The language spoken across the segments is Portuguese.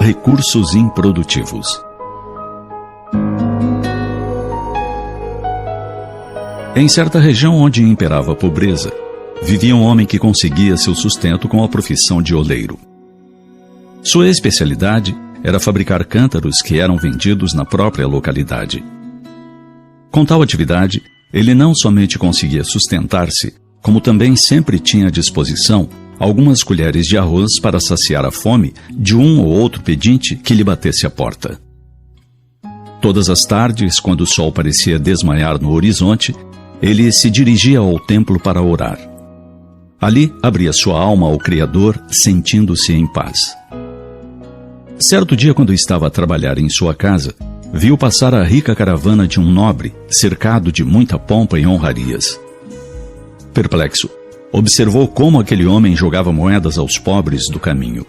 Recursos improdutivos. Em certa região onde imperava a pobreza, vivia um homem que conseguia seu sustento com a profissão de oleiro. Sua especialidade era fabricar cântaros que eram vendidos na própria localidade. Com tal atividade, ele não somente conseguia sustentar-se, como também sempre tinha à disposição algumas colheres de arroz para saciar a fome de um ou outro pedinte que lhe batesse à porta. Todas as tardes, quando o sol parecia desmanhar no horizonte, ele se dirigia ao templo para orar. Ali, abria sua alma ao Criador, sentindo-se em paz. Certo dia, quando estava a trabalhar em sua casa, viu passar a rica caravana de um nobre, cercado de muita pompa e honrarias. Perplexo, observou como aquele homem jogava moedas aos pobres do caminho.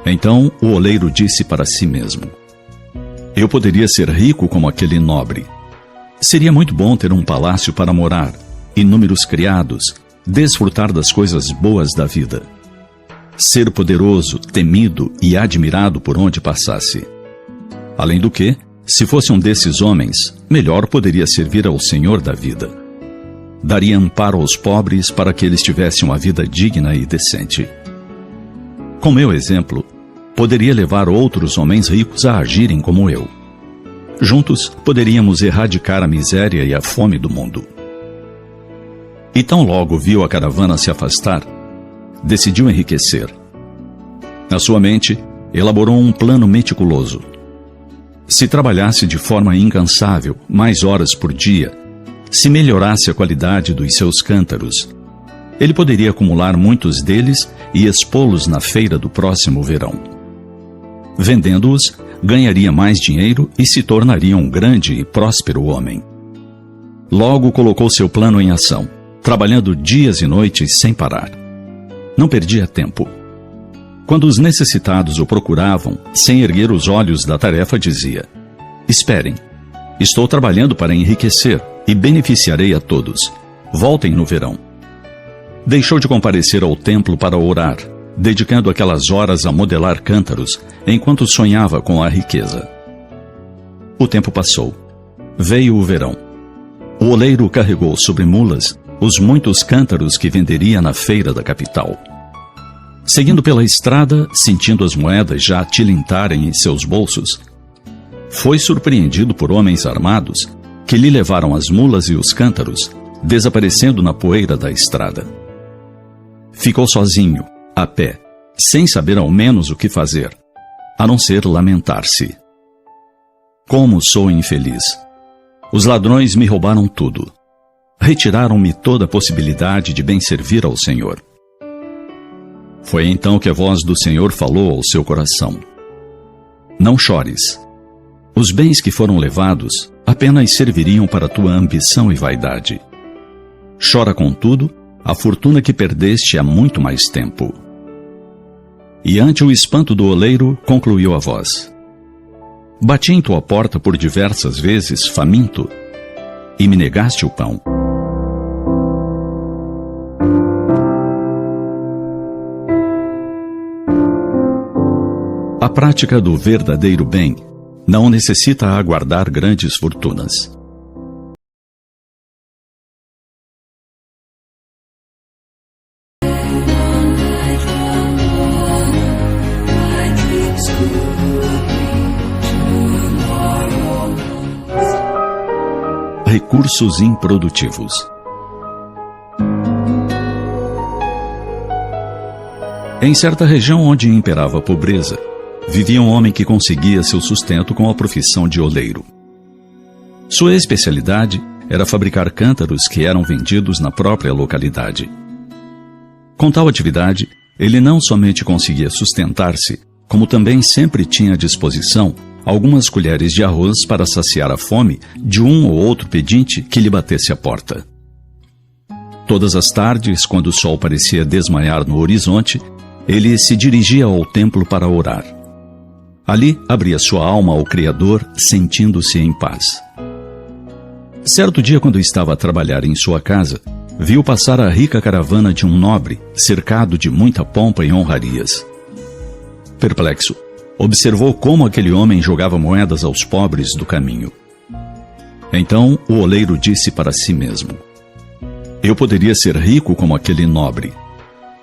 Então o oleiro disse para si mesmo: eu poderia ser rico como aquele nobre. Seria muito bom ter um palácio para morar, inúmeros criados, desfrutar das coisas boas da vida. Ser poderoso, temido e admirado por onde passasse. Além do que, se fosse um desses homens, melhor poderia servir ao Senhor da vida. Daria amparo aos pobres para que eles tivessem uma vida digna e decente. Com meu exemplo, poderia levar outros homens ricos a agirem como eu. Juntos, poderíamos erradicar a miséria e a fome do mundo. E tão logo viu a caravana se afastar, decidiu enriquecer. Na sua mente, elaborou um plano meticuloso. Se trabalhasse de forma incansável, mais horas por dia, se melhorasse a qualidade dos seus cântaros, ele poderia acumular muitos deles e expô-los na feira do próximo verão. Vendendo-os, ganharia mais dinheiro e se tornaria um grande e próspero homem. Logo colocou seu plano em ação, trabalhando dias e noites sem parar. Não perdia tempo. Quando os necessitados o procuravam, sem erguer os olhos da tarefa, dizia: esperem, estou trabalhando para enriquecer e beneficiarei a todos. Voltem no verão. Deixou de comparecer ao templo para orar, dedicando aquelas horas a modelar cântaros, enquanto sonhava com a riqueza. O tempo passou. Veio o verão. O oleiro carregou sobre mulas os muitos cântaros que venderia na feira da capital. Seguindo pela estrada, sentindo as moedas já tilintarem em seus bolsos, foi surpreendido por homens armados que lhe levaram as mulas e os cântaros, desaparecendo na poeira da estrada. Ficou sozinho, a pé, sem saber ao menos o que fazer, a não ser lamentar-se. Como sou infeliz! Os ladrões me roubaram tudo. Retiraram-me toda a possibilidade de bem servir ao Senhor. Foi então que a voz do Senhor falou ao seu coração: não chores. Os bens que foram levados apenas serviriam para tua ambição e vaidade. Chora, contudo, a fortuna que perdeste há muito mais tempo. E ante o espanto do oleiro, concluiu a voz: bati em tua porta por diversas vezes, faminto, e me negaste o pão. A prática do verdadeiro bem não necessita aguardar grandes fortunas. Recursos improdutivos. Em certa região onde imperava a pobreza, vivia um homem que conseguia seu sustento com a profissão de oleiro. Sua especialidade era fabricar cântaros que eram vendidos na própria localidade. Com tal atividade, ele não somente conseguia sustentar-se, como também sempre tinha à disposição algumas colheres de arroz para saciar a fome de um ou outro pedinte que lhe batesse à porta. Todas as tardes, quando o sol parecia desmanhar no horizonte, ele se dirigia ao templo para orar. Ali, abria sua alma ao Criador, sentindo-se em paz. Certo dia, quando estava a trabalhar em sua casa, viu passar a rica caravana de um nobre, cercado de muita pompa e honrarias. Perplexo, observou como aquele homem jogava moedas aos pobres do caminho. Então o oleiro disse para si mesmo: eu poderia ser rico como aquele nobre.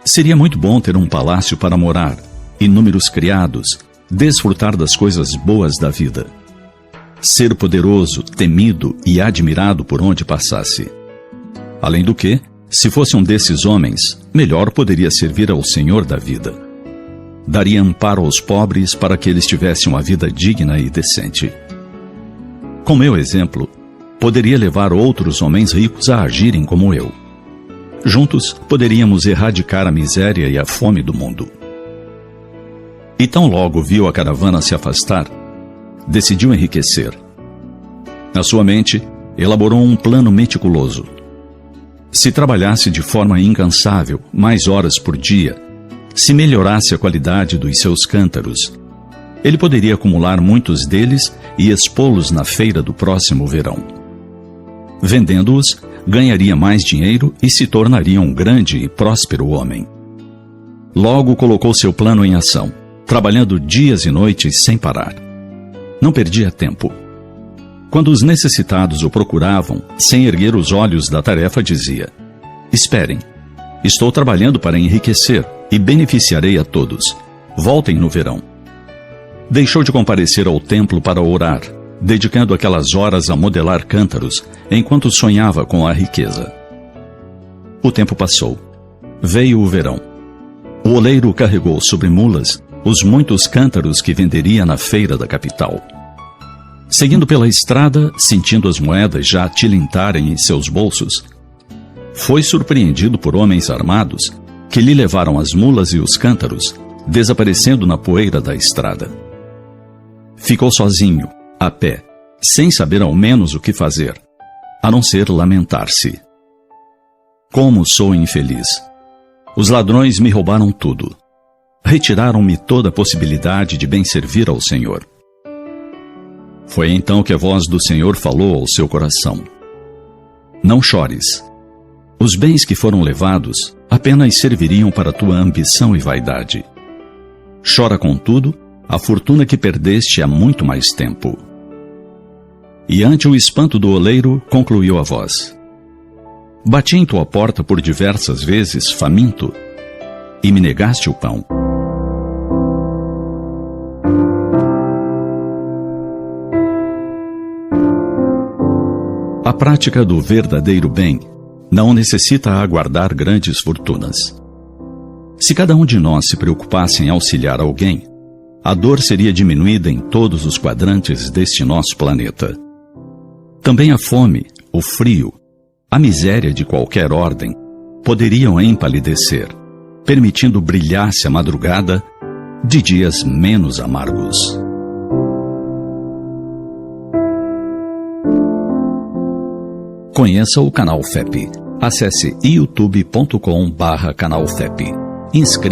Seria muito bom ter um palácio para morar, inúmeros criados, desfrutar das coisas boas da vida. Ser poderoso, temido e admirado por onde passasse. Além do que, se fosse um desses homens, melhor poderia servir ao Senhor da vida. Daria amparo aos pobres para que eles tivessem uma vida digna e decente. Com meu exemplo, poderia levar outros homens ricos a agirem como eu. Juntos, poderíamos erradicar a miséria e a fome do mundo. E tão logo viu a caravana se afastar, decidiu enriquecer. Na sua mente, elaborou um plano meticuloso. Se trabalhasse de forma incansável, mais horas por dia, se melhorasse a qualidade dos seus cântaros, ele poderia acumular muitos deles e expô-los na feira do próximo verão. Vendendo-os, ganharia mais dinheiro e se tornaria um grande e próspero homem. Logo colocou seu plano em ação, trabalhando dias e noites sem parar. Não perdia tempo. Quando os necessitados o procuravam, sem erguer os olhos da tarefa, dizia: esperem, estou trabalhando para enriquecer e beneficiarei a todos. Voltem no verão. Deixou de comparecer ao templo para orar, dedicando aquelas horas a modelar cântaros, enquanto sonhava com a riqueza. O tempo passou. Veio o verão. O oleiro carregou sobre mulas os muitos cântaros que venderia na feira da capital. Seguindo pela estrada, sentindo as moedas já tilintarem em seus bolsos, foi surpreendido por homens armados que lhe levaram as mulas e os cântaros, desaparecendo na poeira da estrada. Ficou sozinho, a pé, sem saber ao menos o que fazer, a não ser lamentar-se. Como sou infeliz! Os ladrões me roubaram tudo. Retiraram-me toda a possibilidade de bem servir ao Senhor. Foi então que a voz do Senhor falou ao seu coração: não chores. Os bens que foram levados apenas serviriam para tua ambição e vaidade. Chora, contudo, a fortuna que perdeste há muito mais tempo. E ante o espanto do oleiro, concluiu a voz: bati em tua porta por diversas vezes, faminto, e me negaste o pão. A prática do verdadeiro bem não necessita aguardar grandes fortunas. Se cada um de nós se preocupasse em auxiliar alguém, a dor seria diminuída em todos os quadrantes deste nosso planeta. Também a fome, o frio, a miséria de qualquer ordem poderiam empalidecer, permitindo brilhar-se a madrugada de dias menos amargos. Conheça o canal FEP. Acesse youtube.com/canal FEP.